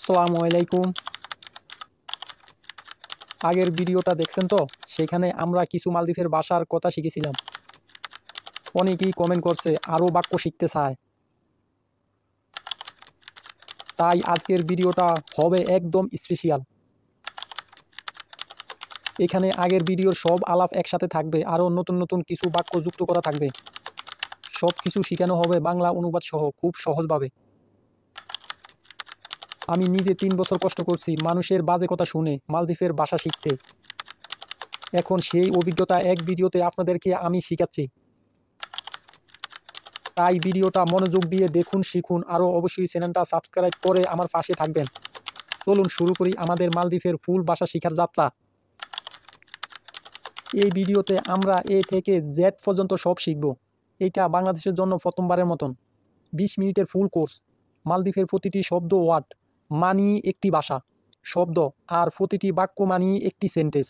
আসসালামু আলাইকুম। আগের ভিডিওটা দেখছেন তো? সেখানে আমরা কিছু মালদ্বীপের ভাষার কথা শিখেছিলাম। অনেকেই কমেন্ট করছে আরও বাক্য শিখতে চায়, তাই আজকের ভিডিওটা হবে একদম স্পেশাল। এখানে আগের ভিডিওর সব আলাপ একসাথে থাকবে, আরও নতুন নতুন কিছু বাক্য যুক্ত করা থাকবে। সব কিছু শেখানো হবে বাংলা অনুবাদ সহ, খুব সহজভাবে। আমি নিজে 3 বছর কষ্ট করছি মানুষের বাজে কথা শুনে মালদ্বীপের ভাষা শিখতে। এখন সেই অভিজ্ঞতা এক ভিডিওতে আপনাদেরকে আমি শেখাচ্ছি। তাই ভিডিওটা মনোযোগ দিয়ে দেখুন, শিখুন, আরও অবশ্যই চ্যানেলটা সাবস্ক্রাইব করে আমার পাশে থাকবেন। চলুন শুরু করি আমাদের মালদ্বীপের ফুল ভাষা শেখার যাত্রা। এই ভিডিওতে আমরা এ থেকে জেড পর্যন্ত সব শিখব। এইটা বাংলাদেশের জন্য প্রথমবারের মতন 20 মিনিটের ফুল কোর্স। মালদ্বীপের প্রতিটি শব্দ ওয়ার্ড মানি একটি ভাষা শব্দ, আর প্রতিটি বাক্য মানি একটি সেন্টেন্স।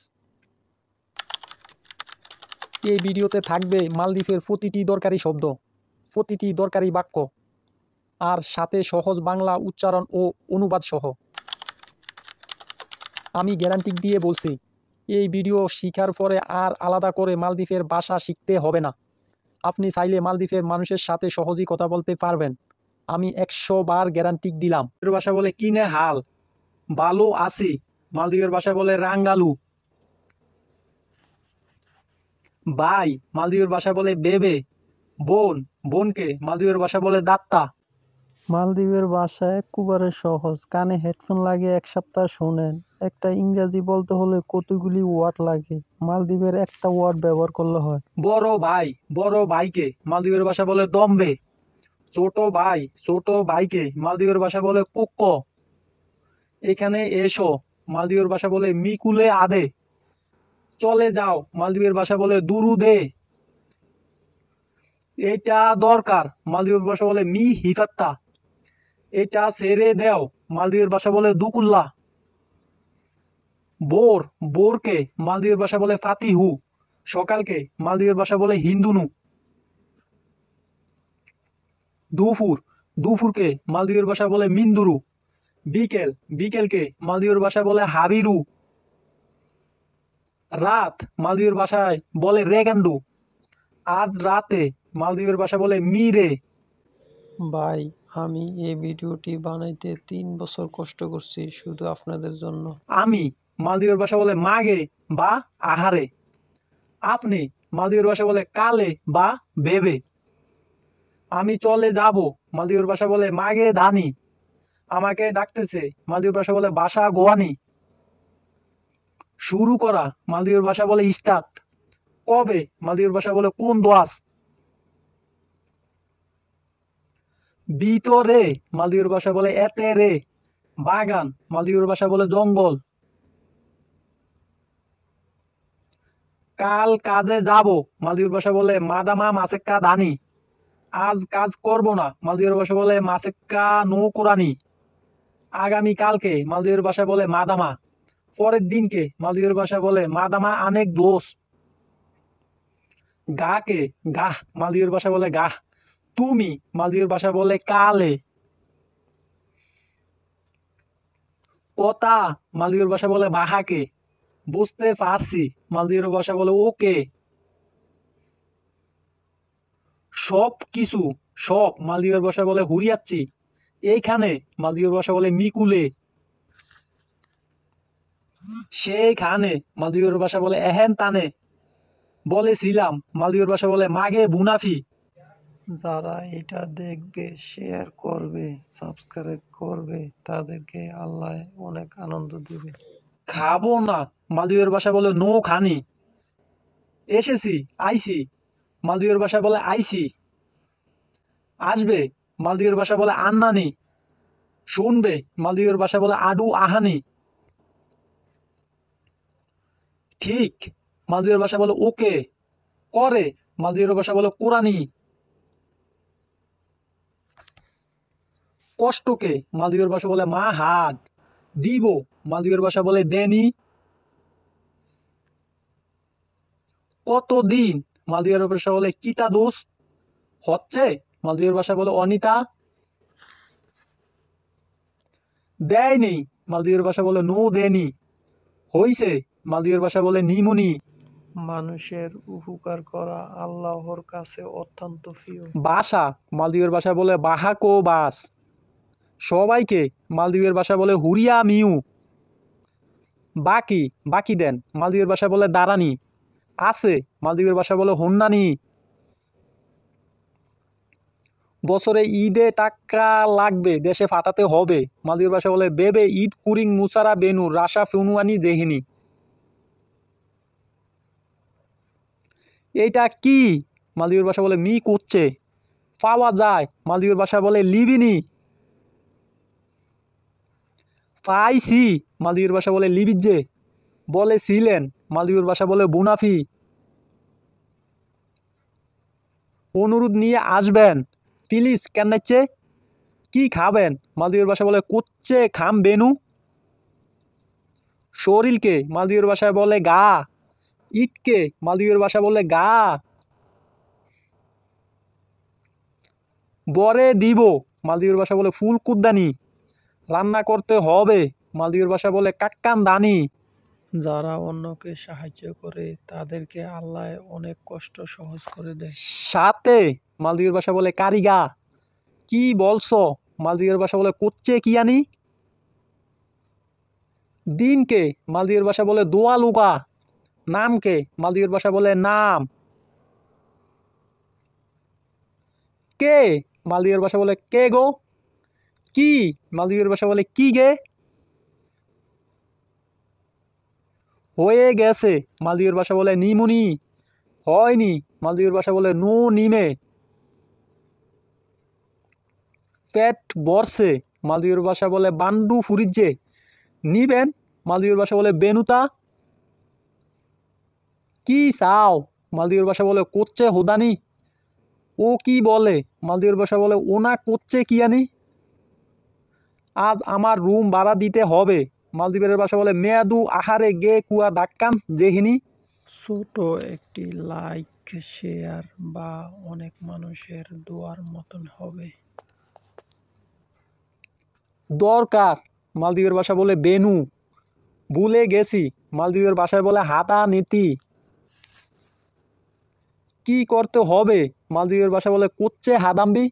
এই ভিডিওতে থাকবে মালদ্বীপের প্রতিটি দরকারি শব্দ, প্রতিটি দরকারি বাক্য, আর সাথে সহজ বাংলা উচ্চারণ ও অনুবাদ সহ। আমি গ্যারান্টি দিয়ে বলছি, এই ভিডিও শেখার পরে আর আলাদা করে মালদ্বীপের ভাষা শিখতে হবে না। আপনি চাইলে মালদ্বীপের মানুষের সাথে সহজেই কথা বলতে পারবেন। আমি 100 বার গ্যারান্টি দিলাম। ভাষা বলে কিনে হাল, ভালো আছি। মালদ্বীপের ভাষা বলে রাঙ্গালু। ভাই মালদ্বীপের ভাষা বলে বেবে। বোন, বোনকে মালদ্বীপের ভাষা বলে দাত্তা। মালদ্বীপের ভাষা একেবারে সহজ, কানে হেডফোন লাগিয়ে 1 সপ্তাহ শোনেন। একটা ইংরাজি বলতে হলে কতগুলি ওয়ার্ড লাগে, মালদ্বীপের একটা ওয়ার্ড ব্যবহার করলে হয়। বড় ভাই, বড় ভাইকে মালদ্বীপের ভাষা বলে দম্বে। ছোট ভাই, ছোট ভাইকে মালদ্বীপের ভাষা বলে কোক্কো। এখানে এসো মালদ্বীপের ভাষা বলে মিকুলে আদে। চলে যাও মালদ্বীপের ভাষা বলে দুরুদে। এটা দরকার মালদ্বীপের ভাষা বলে মি হিফাত্তা। এটা ছেড়ে দেও মালদ্বীপের ভাষা বলে দুকুল্লা। বোর, বোরকে মালদ্বীপের ভাষা বলে ফাতিহু। সকালকে মালদ্বীপের ভাষা বলে হিন্দুনু। দুপুর, দুপুরকে মালদ্বীপের ভাষা বলে মিন্দুরু। বিকেল, বিকেলকে মালদ্বীপের ভাষা বলে হাবিরু। রাত মালদ্বীপের ভাষায় বলে রেগান্ডু। আজ রাতে মালদ্বীপের ভাষা বলে মিরে। ভাই, আমি এই ভিডিওটি বানাইতে 3 বছর কষ্ট করছি শুধু আপনাদের জন্য। আমি মালদ্বীপের ভাষা বলে মাগে বা আহারে। আপনি মালদ্বীপের ভাষা বলে কালে বা ভেবে। আমি চলে যাব মালদ্বীপের ভাষা বলে মাগে দানি। আমাকে ডাকতেছে মালদ্বীপের ভাষা বলে বাসা গোয়ানি। শুরু করা মালদ্বীপের ভাষা বলে স্টার্ট। কবে মালদ্বীপের ভাষা বলে কোন দোয়াস। ভিতরে মালদ্বীপের ভাষা বলে এতে রে। বাগান মালদ্বীপের ভাষা বলে জঙ্গল। কাল কাজে যাব মালদ্বীপের ভাষা বলে মাদামা মাসেক্কা দানি। আজ কাজ করব না মালদ্বীপের ভাষা বলে মাসেক্কা নো কোরানি। আগামী কালকে মালদ্বীপের ভাষা বলে মাদামা। পরের দিনকে মালদ্বীপের ভাষা বলে মাদামা অনেক দোষ। গাকে গাহ মালদ্বীপের ভাষা বলে গাহ। তুমি মালদ্বীপের ভাষা বলে কালে। কথা মালদ্বীপের ভাষা বলে বাহাকে। বুঝতে পারছি মালদ্বীপের ভাষা বলে ওকে। সব কিছু, সব মালদ্বীপের ভাষা বলে হুরিয়াচ্ছি। এইখানে মালদ্বীপের ভাষা বলে মিকুলে। সেইখানে মালদ্বীপের ভাষা বলে এহেন তানে। বলেছিলাম মালদ্বীপের ভাষা বলে মাগে বুনাফি। যারা এটা দেখবে, শেয়ার করবে, সাবস্ক্রাইব করবে, তাদেরকে আল্লাহ অনেক আনন্দ দিবে। খাবো না মালদ্বীপের ভাষা বলে নো খানি। এসেছি আইসি মালদ্বীপের ভাষা বলে আইসি। আসবে মালদ্বীপের ভাষা বলে আন্নানি। শুনবে মালদ্বীপের ভাষা বলে আডু আহানি। ঠিক মালদ্বীপের ভাষা বলে ওকে। করে মালদ্বীপের ভাষা বলে কোরআনি। কষ্টকে মালদ্বীপের ভাষা বলে মা হাড। দিব মালদ্বীপের ভাষা বলে দেনি। কতদিন মালদ্বীপের ভাষা বলে কিতা দোষ। হচ্ছে মালদ্বীপের ভাষা বলে অনিতা। দেয়নি, মালদ্বীপের ভাষা বলে নো দেনি। হইছে, মালদ্বীপের ভাষা বলে নিমুনি। মানুষের উপকার করা আল্লাহর কাছে অত্যন্ত প্রিয়। বাসা, মালদ্বীপের ভাষা বলে বাহাকো বাস। সবাইকে, মালদ্বীপের ভাষা বলে হুরিয়া মিউ। বাকি, বাকি দেন, মালদ্বীপের ভাষা বলে দাঁড়ানি। আছে, মালদ্বীপের ভাষা বলে হন্নানি। বছরে ঈদে টাকা লাগবে, দেশে ফাটাতে হবে, মালদ্বীপের ভাষা বলে বেবে ঈদ কুরিং মুসারা বেনু রাশা ফেনুয়ানি দেহিনি। এইটা কি, মালদ্বীপের ভাষা বলে মি করছে। পাওয়া যায়, মালদ্বীপের ভাষা বলে লিবিনি। পাইছি, মালদ্বীপের ভাষা বলে লিবিজে। বলেছিলেন, মালদ্বীপের ভাষা বলে বুনাফি। অনুরোধ নিয়ে আসবেন, প্লিজ কেনাচ্ছে। কি খাবেন, মালদ্বীপের ভাষা বলে কোচ্ছে খাম বেনু। শরীরকে, মালদ্বীপের ভাষায় বলে গা। ইটকে, মালদ্বীপের ভাষা বলে গা। বরে দিব, মালদ্বীপের ভাষা বলে ফুল কুদ্দানি। রান্না করতে হবে, মালদ্বীপের ভাষা বলে কাক্কান দানি। যারা অন্যকে সাহায্য করে তাদেরকে আল্লাহ অনেক কষ্ট সহজ করে দেয়। সাথে, মালদ্বীপের ভাষা বলে কারিগা। কি বলছো, মালদ্বীপের ভাষা বলে কোচ্ছে কি আনি। দিনকে, মালদ্বীপের ভাষা বলে দোয়ালুকা। নামকে, মালদ্বীপের ভাষা বলে নাম। কে, মালদ্বীপের ভাষা বলে কে গো। কি, মালদ্বীপের ভাষা বলে কি গে। হয়ে গেছে, মালদ্বীপের ভাষা বলে নিমুনি। হয়নি, মালদ্বীপের ভাষা বলে নো নিমে। পেট বর্ষে, মালদ্বীপের ভাষা বলে বান্ডু ফুরিজ্জে। নিবেন, মালদ্বীপের ভাষা বলে বেনুতা। কি চাও, মালদ্বীপের ভাষা বলে কোচ্ছে হোদানি। ও কি বলে, মালদ্বীপের ভাষা বলে ওনা কোচ্ছে কি আনি। আজ আমার রুম ভাড়া দিতে হবে, মালদ্বীপের ভাষা বলে মেয়াদু আহারে গে কুয়া দাক্কান জেহিনি। ছোট একটি লাইক, শেয়ার বা অনেক মানুষের দোয়ার মতন হবে। দরকার, মালদ্বীপের ভাষা বলে বেনু। ভুলে গেছি, মালদ্বীপের ভাষায় বলে হাতা নীতি। কি করতে হবে, মালদ্বীপের ভাষা বলে কোচ্ছে হাদাম্বি।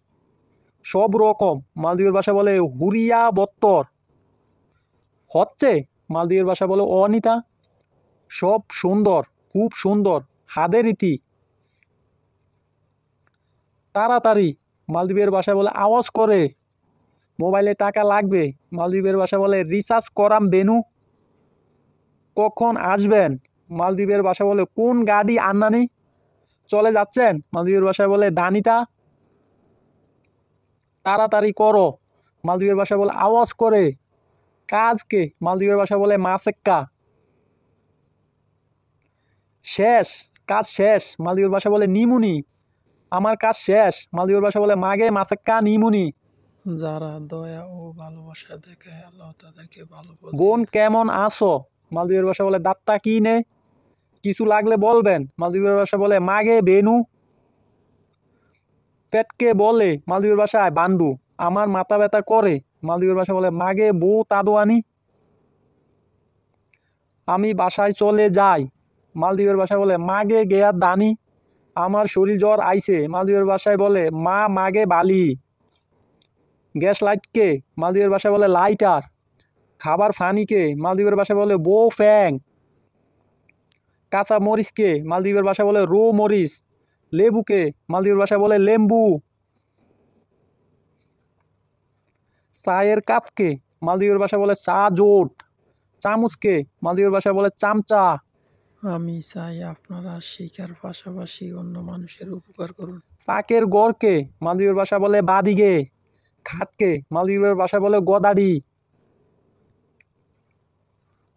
সব রকম, মালদ্বীপের ভাষা বলে হুরিয়া বত্তর। হচ্ছে, মালদ্বীপের ভাষা বলে অনিতা। সব সুন্দর, খুব সুন্দর, হাদের রীতি। তাড়াতাড়ি, মালদ্বীপের ভাষা বলে আওয়াজ করে। মোবাইলে টাকা লাগবে, মালদ্বীপের ভাষা বলে রিচার্জ করাম বেনু। কখন আসবেন, মালদ্বীপের ভাষা বলে কোন গাড়ি আন্নানি। চলে যাচ্ছেন, মালদ্বীপের ভাষায় বলে দানিতা। তাড়াতাড়ি করো, মালদ্বীপের ভাষা বলে আওয়াজ করে। কাজকে, মালদ্বীপের ভাষা বলে মাসেক্কা। শেষ, কাজ শেষ, মালদ্বীপের ভাষা বলে নিমুনি। আমার কাজ শেষ, মালদ্বীপের ভাষা বলে মাগে মাসেক্কা নিমুনি। যারা দয়া ও ভালোবাসা দেখায় আল্লাহ তাদেরকে ভালো বলে। বোন কেমন আছো, মালদ্বীপের ভাষা বলে দাত্তা কি নে। কিছু লাগলে বলবেন, মালদ্বীপের ভাষা বলে মাগে বেনু। পেটকে বলে, মালদ্বীপের ভাষায় বান্ডু। আমার মাথা ব্যথা করে, মালদ্বীপের ভাষা বলে মাগে বউ তাদোয়ানি। আমি বাসায় চলে যাই, মালদ্বীপের ভাষা বলে মাগে গেয়ার দানি। আমার শরীর জ্বর আইছে, মালদ্বীপের ভাষায় বলে মা মাগে বালি। গ্যাস লাইটকে, মালদ্বীপের ভাষায় বলে লাইটার। খাবার ফানিকে, মালদ্বীপের ভাষায় বলে বো ফ্যাং। কাঁচা মরিচকে, মালদ্বীপের ভাষা বলে রো মরিচ। লেবুকে, মালদ্বীপের ভাষায় বলে লেম্বু। চায়ের কাপকে, মালদ্বীপের ভাষা বলে চা জোট। চামচকে, মালদ্বীপের ভাষায় বলে চামচা। আমি চাই আপনারা শিক্ষার পাশাপাশি অন্য মানুষের উপকার করুন। পাকের গড়কে, মালদ্বীপের ভাষা বলে বাদিগে। খাটকে, মালদ্বীপের ভাষা বলে গদাড়ি।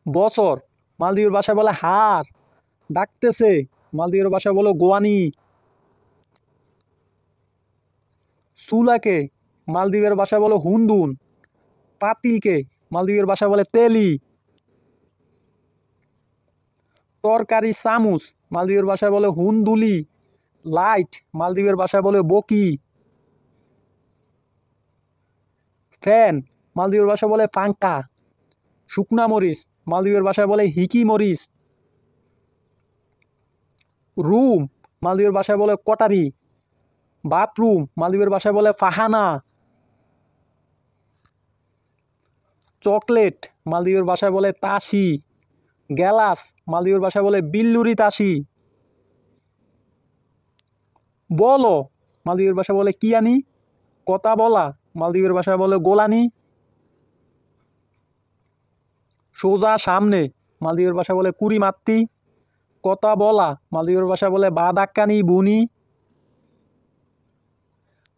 বছর, মালদ্বীপের ভাষা বলে হার। ডাকতেছে, মালদ্বীপের ভাষা বলে গোয়ানি। চুলাকে, মালদ্বীপের ভাষা বলে হুন্দুন। পাতিলকে, মালদ্বীপের ভাষা বলে তেলি। তরকারি চামুচ, মালদ্বীপের ভাষা বলে হুন্দুলি। লাইট, মালদ্বীপের ভাষা বলে বকি। ফ্যান, মালদ্বীপের ভাষায় বলে পাঙ্কা। শুকনা মরিচ মালদ্বীপের ভাষায় বলে হিকি মরিচ। রুম মালদ্বীপের ভাষায় বলে কটারি। বাথরুম মালদ্বীপের ভাষায় বলে ফাহানা। চকলেট মালদ্বীপের ভাষায় বলে তাসি। গ্যালাস মালদ্বীপের ভাষায় বলে বিল্লুরি তাসি। বলো মালদ্বীপের ভাষায় বলে কিয়ানি। কথা বলা মালদ্বীপের ভাষায় বলে গোলানি। সোজা সামনে মালদ্বীপের ভাষায় বলে কুড়ি মাত্তি। কথা বলা মালদ্বীপের ভাষায় বলে বাদাক্কানি বুনি।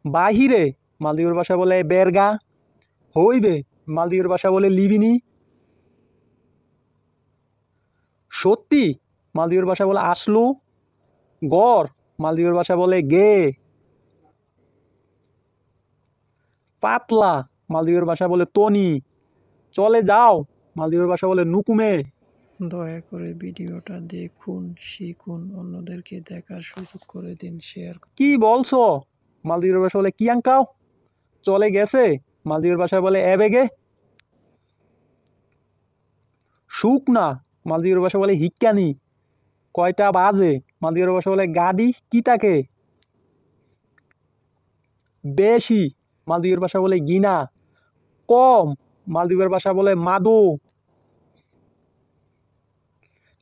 বাহিরে মালদ্বীপের ভাষায় বলে বেরগা। হইবে মালদ্বীপের ভাষায় বলে লিবিনি। সত্যি মালদ্বীপের ভাষায় বলে আসলু। গড় মালদ্বীপের ভাষায় বলে গে। পাতলা মালদ্বীপের ভাষায় বলে তনি। চলে যাও মালদ্বীপের ভাষায় বলে নুকুমে। দয়া করে ভিডিওটা দেখুন, শিখুন, অন্যদেরকে দেখার সুযোগ করে দিন, শেয়ার। কি বলছো মালদ্বীপের ভাষায় বলে কিয়াঙ্কাও। চলে গেছে মালদ্বীপের ভাষায় বলে এবেগে। শুকনা মালদ্বীপের ভাষায় বলে হিক্কানি। কয়টা বাজে মালদ্বীপের ভাষায় বলে গাড়ি কিতাকে। বেশি মালদ্বীপের ভাষায় বলে গিনা। কম মালদ্বীপের ভাষা বলে মাদো।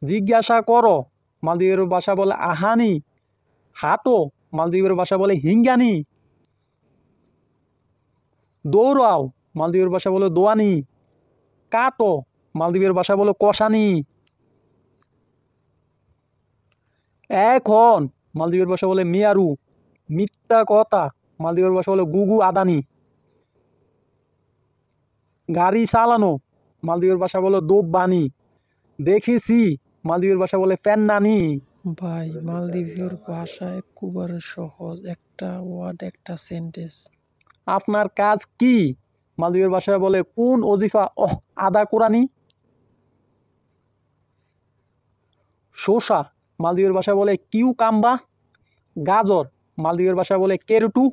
জিজ্ঞাসা করো মালদ্বীপের ভাষা বলে আহানি। হাঁটো মালদ্বীপের ভাষা বলে হিঙ্গানি। দৌড়াও মালদ্বীপের ভাষা বলে দোয়ানি। কাটো মালদ্বীপের ভাষা বলে কষানি। এখন মালদ্বীপের ভাষা বলে মিয়ারু। মিথ্যা কথা মালদ্বীপের ভাষা বলে গুগু আদানি। গাড়ি চালানো মালদ্বীপের ভাষা বলে দোববানি। দেখেছি মালদ্বীপের ভাষা বলে পেন্নানি। ভাই, মালদ্বীপের ভাষা একেবারে সহজ, একটা ওয়ার্ড একটা সেন্টেন্স। আপনার কাজ কি মালদ্বীপের ভাষায় বলে কোন ওজিফা আদা কোরআনি। শসা মালদ্বীপের ভাষায় বলে কিউ কাম্বা। গাজর মালদ্বীপের ভাষায় বলে কেরুটু।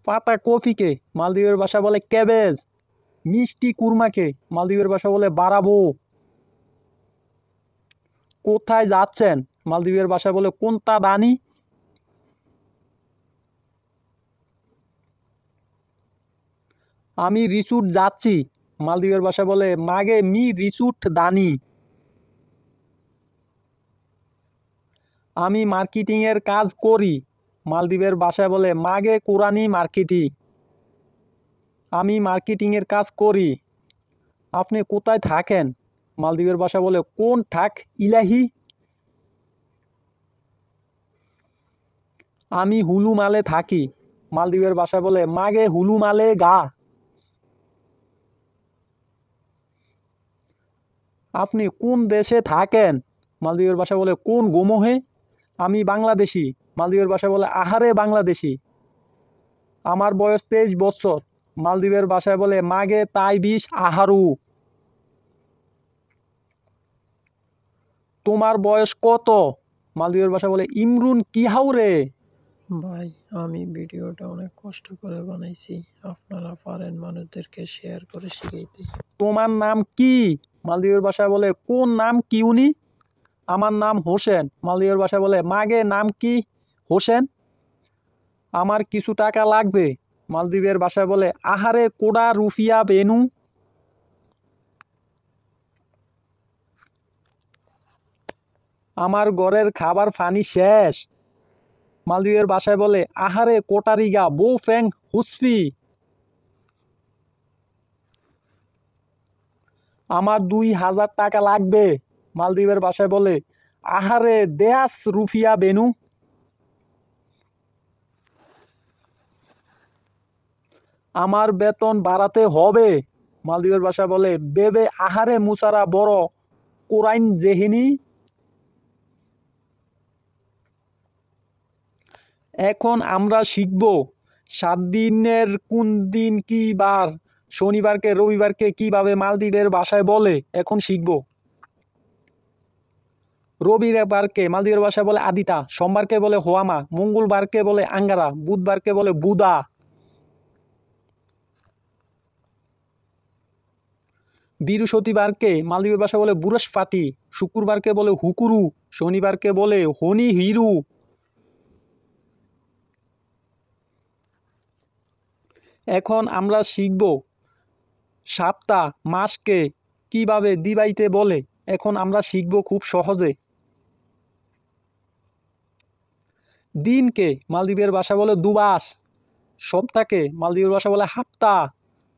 পাতা কফিকে মালদ্বীপের ভাষা বলে ক্যাবেজ। মিষ্টি কুরমাকে মালদ্বীপের ভাষা বলে বারাবো। কোথায় যাচ্ছেন মালদ্বীপের ভাষা বলে কোনটা দানি। আমি রিসুট যাচ্ছি মালদ্বীপের ভাষা বলে মাগে মি রিসুট দানি। আমি মার্কেটিংয়ের কাজ করি মালদ্বীপের ভাষায় বলে মাগে কোরআনি মার্কেটিং। আমি মার্কেটিংয়ের কাজ করি। আপনি কোথায় থাকেন মালদ্বীপের ভাষা বলে কোন ঠাক ইলাহি। আমি হুলুমালে থাকি মালদ্বীপের ভাষা বলে মাগে হুলুমালে গা। আপনি কোন দেশে থাকেন মালদ্বীপের ভাষা বলে কোন গোমোহে। আমি বাংলাদেশি মালদ্বীপের ভাষা বলে আহারে বাংলাদেশি। আমার বয়স 23 বছর মালদ্বীপের ভাষায় বলে মাগে তাই বিষ আহারু। তোমার বয়স কত মালদ্বীপের ভাষা বলে ইমরুন কি হাউরে। ভাই, আমি ভিডিওটা অনেক কষ্ট করে বানাইছি, আপনারা পারেন মানুষদেরকে শেয়ার করে শিখাইতে। তোমার নাম কি মালদ্বীপের ভাষায় বলে কোন নাম কিউনি। আমার নাম হোসেন মালদ্বীপের ভাষায় বলে মাগে নাম কি হোসেন। আমার কিছু টাকা লাগবে মালদ্বীপের ভাষায় বলে আহারে কোডা রুফিয়া বেনু। আমার ঘরের খাবার ফানি শেষ মালদ্বীপের ভাষায় বলে আহারে কোটারিগা বো ফ্যাং হুসফি। আমার 2000 টাকা লাগবে মালদ্বীপের ভাষায় বলে আহারে দেয়াস রুফিয়া বেনু। আমার বেতন বাড়াতে হবে মালদ্বীপের ভাষা বলে বেবে আহারে মুসারা বড় কোরাইন জেহিনি। এখন আমরা শিখব 7 দিনের কোন দিন কি বার। শনিবারকে রবিবারকে কিভাবে মালদ্বীপের ভাষায় বলে এখন শিখব। রবিবারকে মালদ্বীপের ভাষায় বলে আদিতা। সোমবারকে বলে হোয়ামা। মঙ্গলবারকে বলে আঙ্গারা। বুধবারকে বলে বুদা। বৃহস্পতিবারকে মালদ্বীপের ভাষা বলে বুরস্পাটি, শুক্রবারকে বলে হুকুরু, শনিবারকে বলে হনি হিরু। এখন আমরা শিখব সপ্তাহ মাসকে কিভাবে দিবাইতে বলে। এখন আমরা শিখব খুব সহজে। দিনকে মালদ্বীপের ভাষা বলে দুবাস, সপ্তাহকে মালদ্বীপের ভাষা বলে হাপ্তা,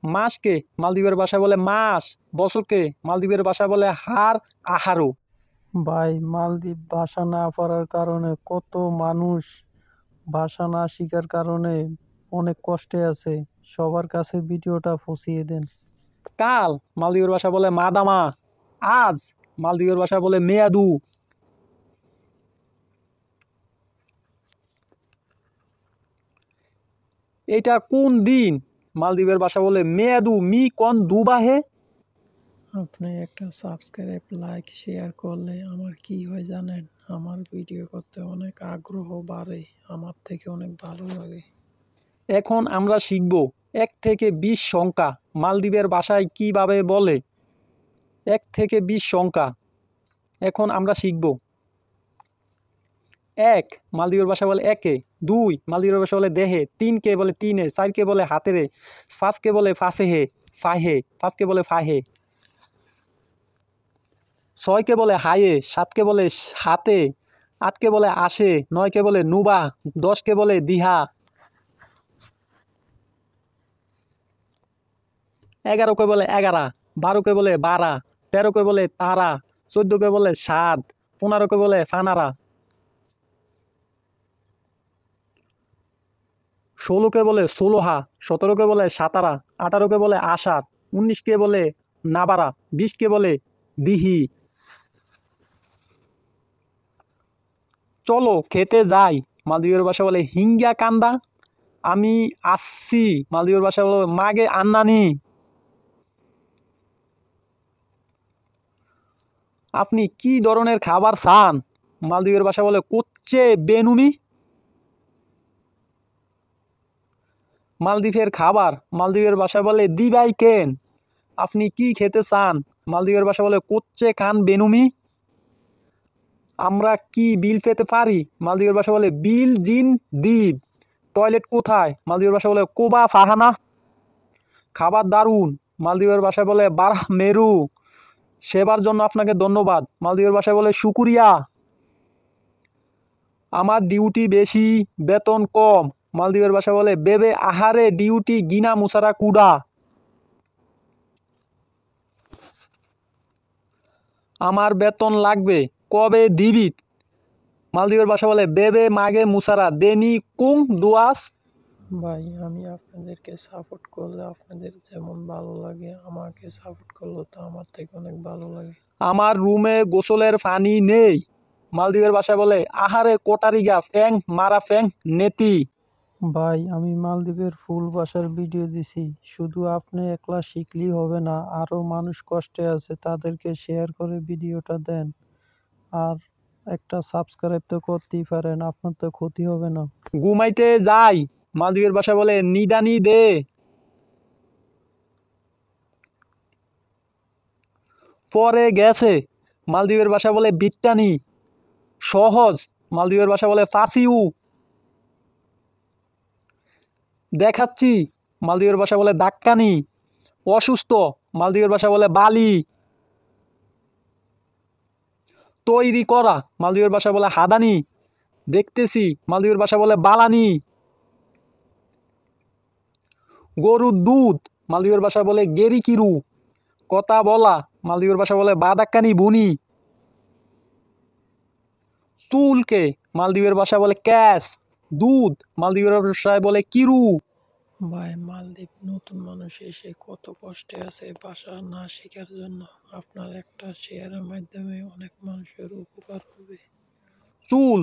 মাসকে মালদ্বীপের ভাষা বলে মাস, বছরকে মালদ্বীপের ভাষা বলে হার আহারো। ভাই, মালদ্বীপ ভাষা না পারার কারণে কত মানুষ ভাষা না শেখার কারণে অনেক কষ্টে আছে। সবার কাছে ভিডিওটা পৌঁছিয়ে দেন। কাল মালদ্বীপের ভাষা বলে মাদামা, আজ মালদ্বীপের ভাষা বলে মেয়াদু। এটা কোন দিন মালদ্বীপের ভাষা বলে মেয়াদু মি কন দুবাহে। আপনি একটা সাবস্ক্রাইব, লাইক, শেয়ার করলে আমার কি হয় জানেন? আমার ভিডিও করতে অনেক আগ্রহ বাড়ে, আমার থেকে অনেক ভালো লাগে। এখন আমরা শিখব 1 থেকে 20 সংখ্যা মালদ্বীপের ভাষায় কিভাবে বলে। 1 থেকে 20 সংখ্যা এখন আমরা শিখব। 1 মালদ্বীপের ভাষা বলে একে, 2 মালদ্বীপের ভাষা বলে দেহে, 3কে বলে তিনে, 4কে বলে হাতেরে, 5কে বলে ফাসেহে ফাহে, 5কে বলে ফাহে, 6কে বলে হায়ে, 7কে বলে হাতে, 8কে বলে আসে, 9কে বলে নুবা, 10কে বলে দিহা, 11কে বলে 11, 12কে বলে 12, 13কে বলে তারা, 14কে বলে সাদ, 15কে বলে ফানারা, 16কে বলে ষোলোহা, 17কে বলে সাতারা, 18কে বলে আষাঢ়, 19কে বলে নাবারা, 20কে বলে দিহি। চলো খেতে যাই মালদ্বীপের ভাষা বলে হিঙ্গা কান্দা। আমি আসছি মালদ্বীপের ভাষা বলে মাগে আন্নানি। আপনি কি ধরনের খাবার চান মালদ্বীপের ভাষা বলে কোচ্ছে বেনুমি। মালদ্বীপের খাবার মালদ্বীপের ভাষা বলে দিবাই কেন। আপনি কি খেতে চান মালদ্বীপের ভাষা বলে কোচ্ছে খান বেনুমি। আমরা কি বিল পেতে পারি মালদ্বীপের ভাষা বলে বিল জিন দ্বীপ। টয়লেট কোথায় মালদ্বীপের ভাষা বলে কোবা ফাহানা। খাবার দারুন মালদ্বীপের ভাষায় বলে বারহ মেরু। সেবার জন্য আপনাকে ধন্যবাদ মালদ্বীপের ভাষায় বলে শুকুরিয়া। আমার ডিউটি বেশি বেতন কম মালদ্বীপের ভাষা বলে বেবে আহারে ডিউটি গিনা মুসারা কুডা। আমার বেতন লাগবে কবে দিবি মালদ্বীপের ভাষা বলে বেবে মাগে মুসারা দেনি কুং দুয়াস। ভাই, আমি আপনাদেরকে সাপোর্ট করলে আপনাদের যেমন ভালো লাগে, আমাকে সাপোর্ট করলে তো আমার থেকে অনেক ভালো লাগে। আমার রুমে গোসলের পানি নেই মালদ্বীপের ভাষা বলে আহারে কোটারিগা ফ্যাং মারা ফ্যাং নেতি। ভাই, আমি মালদ্বীপের ফুল ভাষার ভিডিও দিছি, শুধু আপনি একলা শিখলেই হবে না, আরও মানুষ কষ্টে আছে তাদেরকে শেয়ার করে ভিডিওটা দেন। আর একটা সাবস্ক্রাইব তো করতেই পারেন, আপনার তো ক্ষতি হবে না। ঘুমাইতে যাই মালদ্বীপের ভাষা বলে নিদানি দে। পরে গেছে মালদ্বীপের ভাষা বলে বিট্টানি। সহজ মালদ্বীপের ভাষা বলে ফাসিউ। দেখাচ্ছি মালদ্বীপের ভাষা বলে দাক্কানি। অসুস্থ মালদ্বীপের ভাষা বলে বালি। তৈরি করা মালদ্বীপের ভাষা বলে হাদানি। দেখতেছি মালদ্বীপের ভাষা বলে বালানি। গরুর দুধ মালদ্বীপের ভাষা বলে গেরিকিরু। কথা বলা মালদ্বীপের ভাষা বলে বাদাক্কানি বুনি। চুলকে মালদ্বীপের ভাষা বলে ক্যাশ। দুধ মালদ্বীপের ভাষায় বলে কিরু। ভাই, মালদ্বীপ নতুন মানুষ এসে কত কষ্টে আছে ভাষা না শেখার জন্য। আপনার একটা শেয়ারের মাধ্যমে অনেক মানুষের উপকার হবে। চুল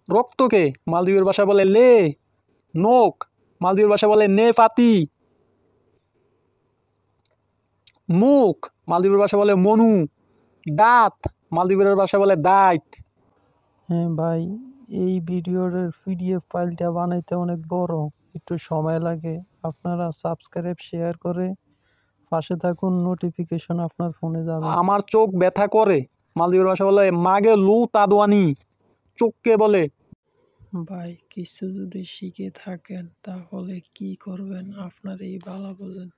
রক্তকে মালদ্বীপের ভাষা বলে লে। নোক মালদ্বীপের ভাষা বলে নে পাতি। মুখ মালদ্বীপের ভাষা বলে মনু। দাঁত মালদ্বীপের ভাষা বলে দাঁত। হ্যাঁ ভাই, এই ভিডিওর পিডিএফ ফাইলটা বানাইতে অনেক বড়, একটু সময় লাগে। আপনারা সাবস্ক্রাইব শেয়ার করে পাশে থাকুন, নোটিফিকেশন আপনার ফোনে যাবে। আমার চোখ ব্যথা করে, মালদ্বীপের ভাষা বলে মাগে লু তাদওয়ানি, চোখকে বলে। ভাই কিছু যদি শিখে থাকেন তাহলে কি করবেন আপনার এই বালা বোঝেন।